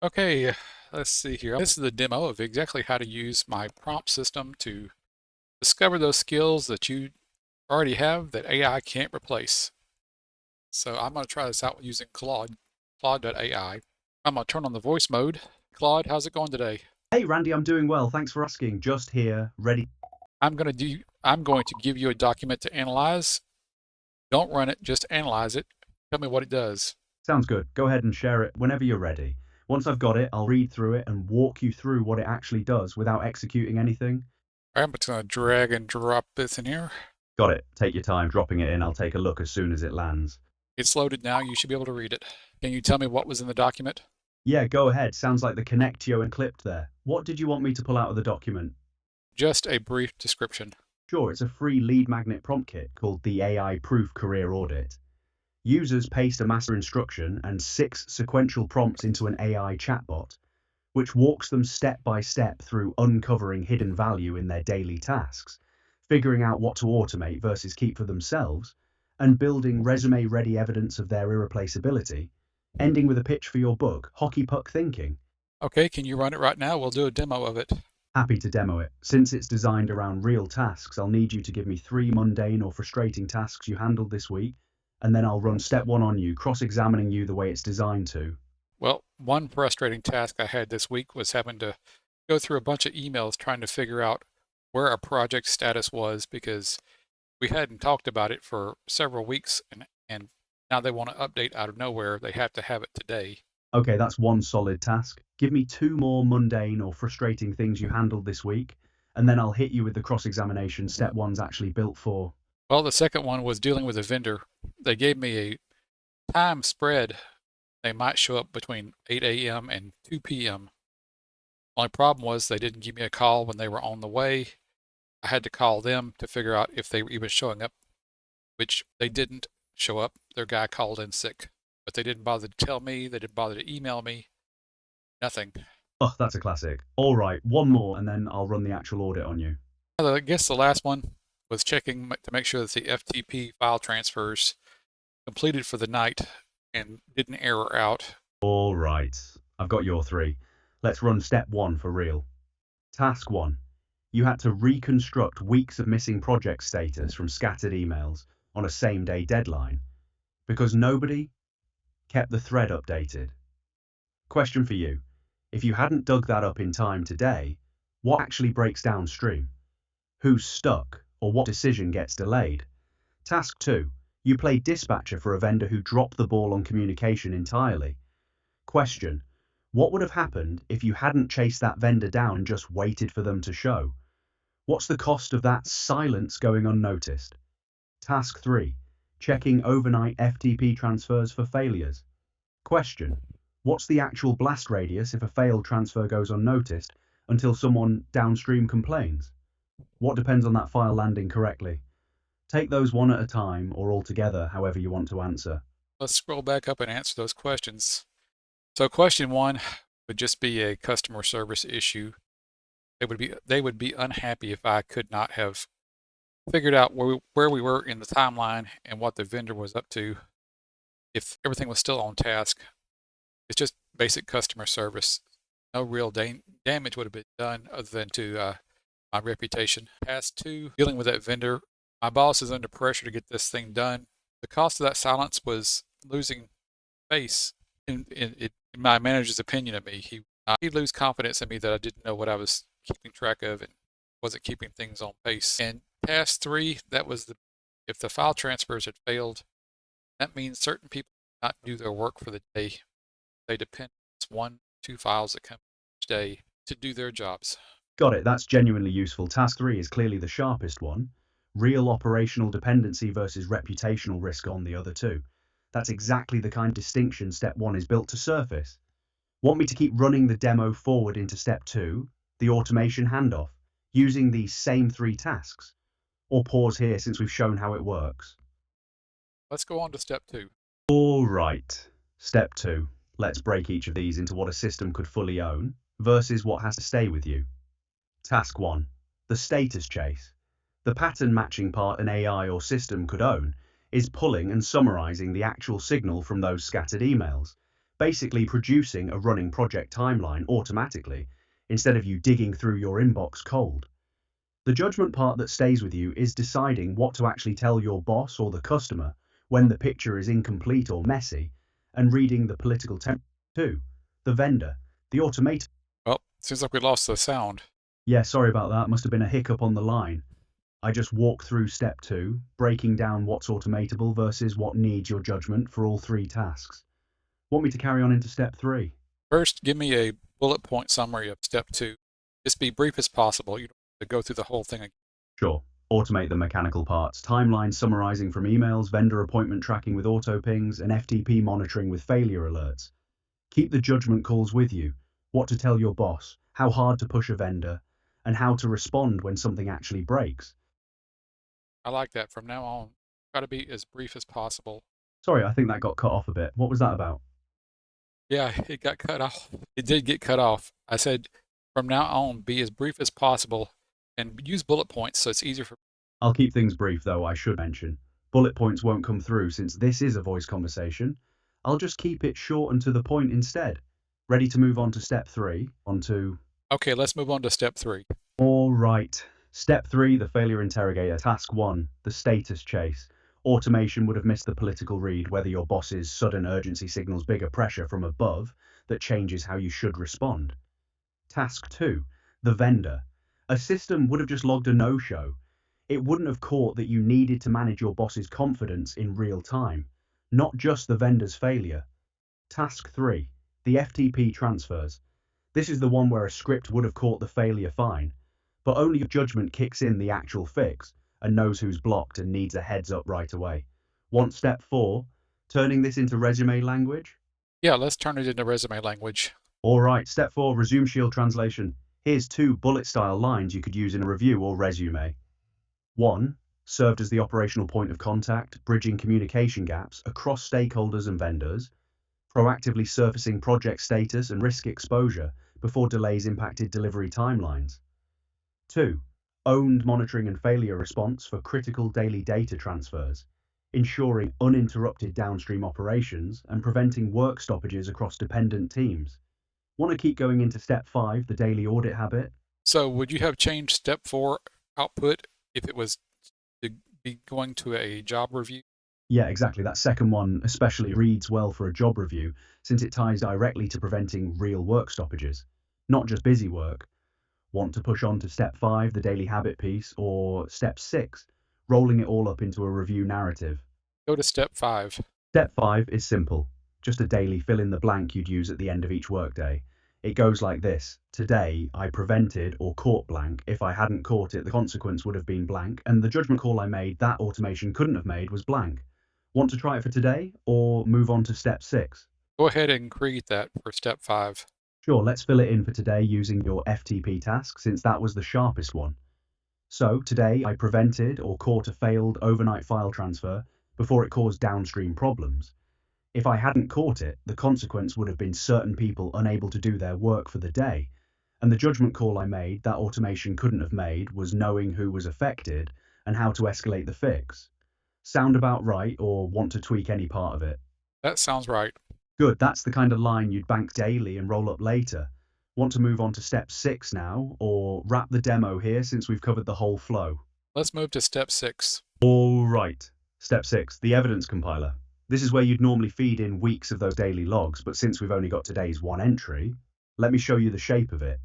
Okay, let's see here. This is the demo of exactly how to use my prompt system to discover those skills that you already have that AI can't replace. So I'm going to try this out using Claude AI. I'm going to turn on the voice mode. Claude, how's it going today? Hey Randy, I'm doing well. Thanks for asking. Just here, ready. I'm going to give you a document to analyze. Don't run it, just analyze it. Tell me what it does. Sounds good. Go ahead and share it whenever you're ready. Once I've got it, I'll read through it and walk you through what it actually does without executing anything. I'm just going to drag and drop this in here. Got it. Take your time dropping it in. I'll take a look as soon as it lands. It's loaded now. You should be able to read it. Can you tell me what was in the document? Yeah, go ahead. Sounds like the connectio and clipped there. What did you want me to pull out of the document? Just a brief description. Sure, it's a free lead magnet prompt kit called the AI Proof Career Audit. Users paste a master instruction and 6 sequential prompts into an AI chatbot, which walks them step by step through uncovering hidden value in their daily tasks, figuring out what to automate versus keep for themselves, and building resume ready evidence of their irreplaceability, ending with a pitch for your book, Hockey Puck Thinking. Okay, can you run it right now? We'll do a demo of it. Happy to demo it. Since it's designed around real tasks, I'll need you to give me 3 mundane or frustrating tasks you handled this week, and then I'll run step 1 on you, cross-examining you the way it's designed to. Well, one frustrating task I had this week was having to go through a bunch of emails trying to figure out where our project status was because we hadn't talked about it for several weeks and now they want to update out of nowhere. They have to have it today. Okay, that's one solid task. Give me 2 more mundane or frustrating things you handled this week, and then I'll hit you with the cross-examination step 1's actually built for. Well, the second one was dealing with a vendor. They gave me a time spread. They might show up between 8 a.m. and 2 p.m. Only problem was they didn't give me a call when they were on the way. I had to call them to figure out if they were even showing up, which they didn't show up. Their guy called in sick, but they didn't bother to tell me. They didn't bother to email me. Nothing. Oh, that's a classic. All right, one more, and then I'll run the actual audit on you. I guess the last one was checking to make sure that the FTP file transfers completed for the night and didn't error out. All right, I've got your 3. Let's run step 1 for real. Task 1. You had to reconstruct weeks of missing project status from scattered emails on a same-day deadline because nobody kept the thread updated. Question for you. If you hadn't dug that up in time today, what actually breaks downstream? Who's stuck, or what decision gets delayed? Task 2. You play dispatcher for a vendor who dropped the ball on communication entirely. Question. What would have happened if you hadn't chased that vendor down and just waited for them to show? What's the cost of that silence going unnoticed? Task 3. Checking overnight FTP transfers for failures. Question. What's the actual blast radius if a failed transfer goes unnoticed until someone downstream complains? What depends on that file landing correctly? Take those one at a time or all together, however you want to answer. Let's scroll back up and answer those questions. So question 1 would just be a customer service issue. They would be unhappy if I could not have figured out where we were in the timeline and what the vendor was up to. If everything was still on task, it's just basic customer service. No real damage would have been done other than to my reputation. Task 2, dealing with that vendor. My boss is under pressure to get this thing done. The cost of that silence was losing face in my manager's opinion of me. He'd lose confidence in me that I didn't know what I was keeping track of and wasn't keeping things on pace. And task 3, that was if the file transfers had failed, that means certain people did not do their work for the day. They depend on 1-2 files that come each day to do their jobs. Got it, that's genuinely useful. Task 3 is clearly the sharpest one. Real operational dependency versus reputational risk on the other two. That's exactly the kind of distinction step 1 is built to surface. Want me to keep running the demo forward into step 2, the automation handoff, using these same 3 tasks? Or pause here since we've shown how it works? Let's go on to step 2. All right. Step 2. Let's break each of these into what a system could fully own versus what has to stay with you. Task 1. The status chase. The pattern matching part an AI or system could own is pulling and summarizing the actual signal from those scattered emails, basically producing a running project timeline automatically instead of you digging through your inbox cold. The judgment part that stays with you is deciding what to actually tell your boss or the customer when the picture is incomplete or messy, and reading the political temperature too. The vendor, the automator. Well, seems like we lost the sound. Yeah, sorry about that. Must have been a hiccup on the line. I just walked through step two, breaking down what's automatable versus what needs your judgment for all three tasks. Want me to carry on into step three? First, give me a bullet point summary of step 2. Just be brief as possible. You don't have to go through the whole thing again. Sure. Automate the mechanical parts, timeline summarizing from emails, vendor appointment tracking with auto pings, and FTP monitoring with failure alerts. Keep the judgment calls with you, what to tell your boss, how hard to push a vendor, and how to respond when something actually breaks. I like that. From now on, try to be as brief as possible. Sorry, I think that got cut off a bit. What was that about? Yeah, it got cut off. It did get cut off. I said, from now on, be as brief as possible and use bullet points so it's easier for. I'll keep things brief, though, I should mention. Bullet points won't come through since this is a voice conversation. I'll just keep it short and to the point instead. Ready to move on to step three? On to. Okay, let's move on to step 3. All right. Step three, the failure interrogator. Task one, the status chase. Automation would have missed the political read whether your boss's sudden urgency signals bigger pressure from above that changes how you should respond. Task two, the vendor. A system would have just logged a no-show. It wouldn't have caught that you needed to manage your boss's confidence in real time, not just the vendor's failure. Task three, the FTP transfers. This is the one where a script would have caught the failure fine, but only your judgment kicks in the actual fix and knows who's blocked and needs a heads up right away. Want step four, turning this into resume language? Yeah, let's turn it into resume language. All right, step four, resume shield translation. Here's two bullet style lines you could use in a review or resume. One, served as the operational point of contact, bridging communication gaps across stakeholders and vendors, proactively surfacing project status and risk exposure before delays impacted delivery timelines. 2. Owned monitoring and failure response for critical daily data transfers, ensuring uninterrupted downstream operations and preventing work stoppages across dependent teams. Want to keep going into step 5, the daily audit habit? So, would you have changed step 4 output if it was to be going to a job review? Yeah, exactly. That second one especially reads well for a job review since it ties directly to preventing real work stoppages, not just busy work. Want to push on to step 5, the daily habit piece, or step 6, rolling it all up into a review narrative? Go to step 5. Step 5 is simple, just a daily fill in the blank you'd use at the end of each workday. It goes like this: today I prevented or caught blank. If I hadn't caught it, the consequence would have been blank, and the judgment call I made that automation couldn't have made was blank. Want to try it for today, or move on to step 6? Go ahead and create that for step 5. Sure, let's fill it in for today using your FTP task since that was the sharpest one. So, today I prevented or caught a failed overnight file transfer before it caused downstream problems. If I hadn't caught it, the consequence would have been certain people unable to do their work for the day, and the judgment call I made that automation couldn't have made was knowing who was affected and how to escalate the fix. Sound about right, or want to tweak any part of it? That sounds right. Good, that's the kind of line you'd bank daily and roll up later. Want to move on to step 6 now, or wrap the demo here since we've covered the whole flow? Let's move to step 6. All right. Step 6, the evidence compiler. This is where you'd normally feed in weeks of those daily logs, but since we've only got today's one entry, let me show you the shape of it.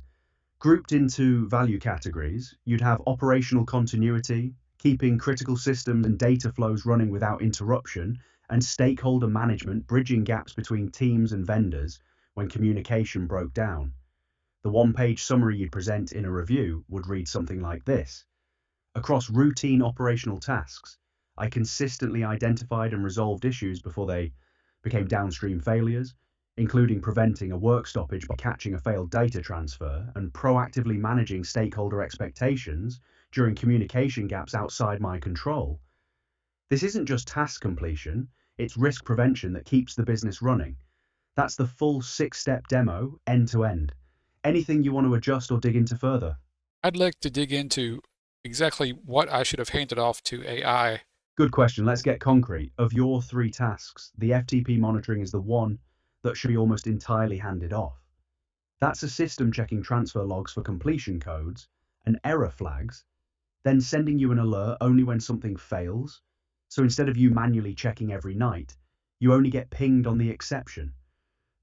Grouped into value categories, you'd have operational continuity, keeping critical systems and data flows running without interruption, and stakeholder management, bridging gaps between teams and vendors when communication broke down. The one-page summary you'd present in a review would read something like this. Across routine operational tasks, I consistently identified and resolved issues before they became downstream failures, including preventing a work stoppage by catching a failed data transfer and proactively managing stakeholder expectations during communication gaps outside my control. This isn't just task completion, it's risk prevention that keeps the business running. That's the full 6-step demo, end to end. Anything you want to adjust or dig into further? I'd like to dig into exactly what I should have handed off to AI. Good question. Let's get concrete. Of your 3 tasks, the FTP monitoring is the one that should be almost entirely handed off. That's a system checking transfer logs for completion codes and error flags, then sending you an alert only when something fails. So instead of you manually checking every night, you only get pinged on the exception.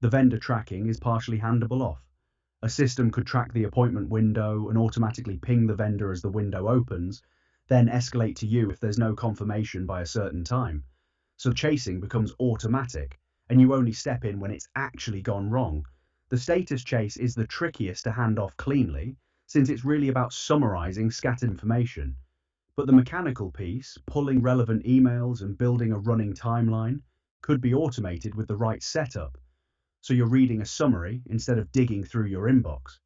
The vendor tracking is partially handable off. A system could track the appointment window and automatically ping the vendor as the window opens, then escalate to you if there's no confirmation by a certain time. So chasing becomes automatic, and you only step in when it's actually gone wrong. The status chase is the trickiest to hand off cleanly, since it's really about summarizing scattered information. But the mechanical piece, pulling relevant emails and building a running timeline, could be automated with the right setup, so you're reading a summary instead of digging through your inbox.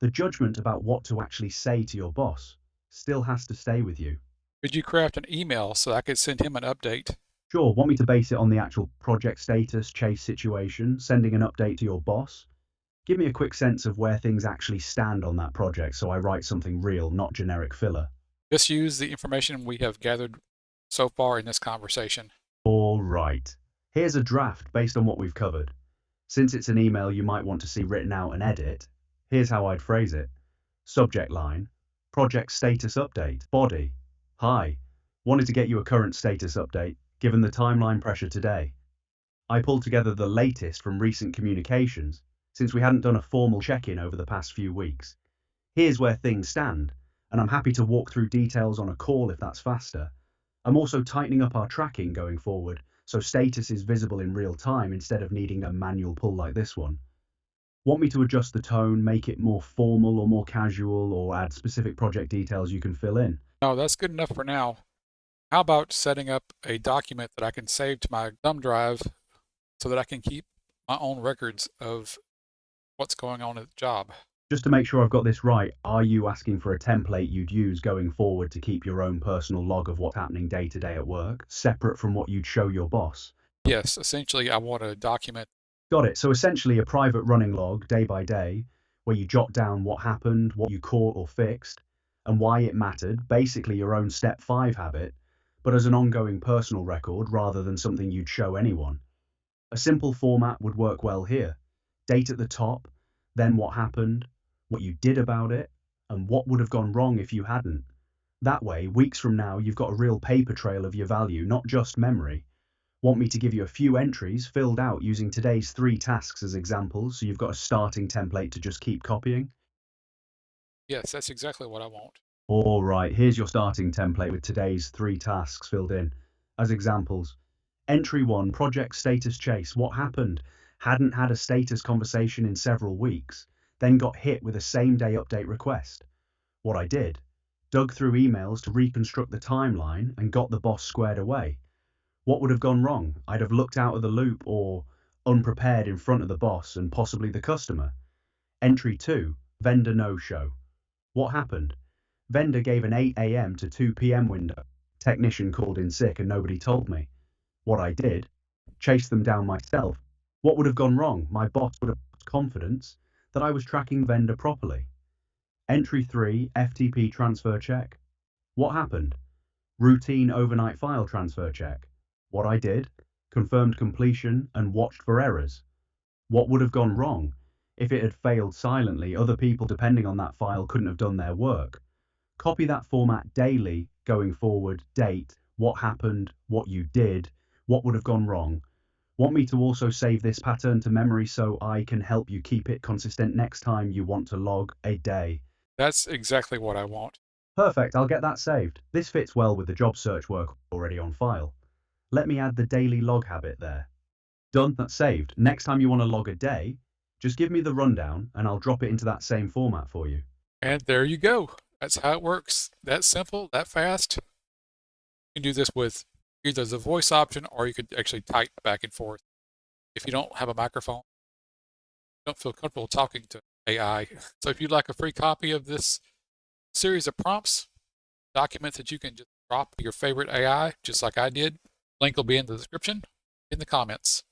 The judgment about what to actually say to your boss still has to stay with you. Could you craft an email so I could send him an update? Sure, want me to base it on the actual project status, chase situation, sending an update to your boss? Give me a quick sense of where things actually stand on that project so I write something real, not generic filler. Just use the information we have gathered so far in this conversation. All right. Here's a draft based on what we've covered. Since it's an email you might want to see written out and edit, here's how I'd phrase it. Subject line, project status update. Body, hi. Wanted to get you a current status update, given the timeline pressure today. I pulled together the latest from recent communications, since we hadn't done a formal check-in over the past few weeks. Here's where things stand, and I'm happy to walk through details on a call if that's faster. I'm also tightening up our tracking going forward, so status is visible in real time instead of needing a manual pull like this one. Want me to adjust the tone, make it more formal or more casual, or add specific project details you can fill in? No, that's good enough for now. How about setting up a document that I can save to my thumb drive so that I can keep my own records of what's going on at the job? Just to make sure I've got this right, are you asking for a template you'd use going forward to keep your own personal log of what's happening day to day at work, separate from what you'd show your boss? Yes, essentially, I want to document. Got it. So essentially a private running log day by day, where you jot down what happened, what you caught or fixed, and why it mattered, basically your own step 5 habit, but as an ongoing personal record rather than something you'd show anyone. A simple format would work well here. Date at the top, then what happened, what you did about it, and what would have gone wrong if you hadn't. That way, weeks from now, you've got a real paper trail of your value, not just memory. Want me to give you a few entries filled out using today's 3 tasks as examples, so you've got a starting template to just keep copying? Yes, that's exactly what I want. All right, here's your starting template with today's 3 tasks filled in. As examples, entry 1, project status chase. What happened? Hadn't had a status conversation in several weeks, then got hit with a same-day update request. What I did? Dug through emails to reconstruct the timeline and got the boss squared away. What would have gone wrong? I'd have looked out of the loop or unprepared in front of the boss and possibly the customer. Entry 2, vendor no-show. What happened? Vendor gave an 8 a.m. to 2 p.m. window. Technician called in sick and nobody told me. What I did? Chased them down myself. What would have gone wrong? My boss would have lost confidence that I was tracking vendor properly. Entry 3, FTP transfer check. What happened? Routine overnight file transfer check. What I did? Confirmed completion and watched for errors. What would have gone wrong? If it had failed silently, other people depending on that file couldn't have done their work. Copy that format daily, going forward, date, what happened, what you did, what would have gone wrong. Want me to also save this pattern to memory so I can help you keep it consistent next time you want to log a day? That's exactly what I want. Perfect, I'll get that saved. This fits well with the job search work already on file. Let me add the daily log habit there. Done, that's saved. Next time you want to log a day, just give me the rundown and I'll drop it into that same format for you. And there you go. That's how it works. That simple, that fast. You can do this with either the voice option or you could actually type back and forth. If you don't have a microphone, don't feel comfortable talking to AI. So if you'd like a free copy of this series of prompts, documents that you can just drop your favorite AI, just like I did, link will be in the description, in the comments.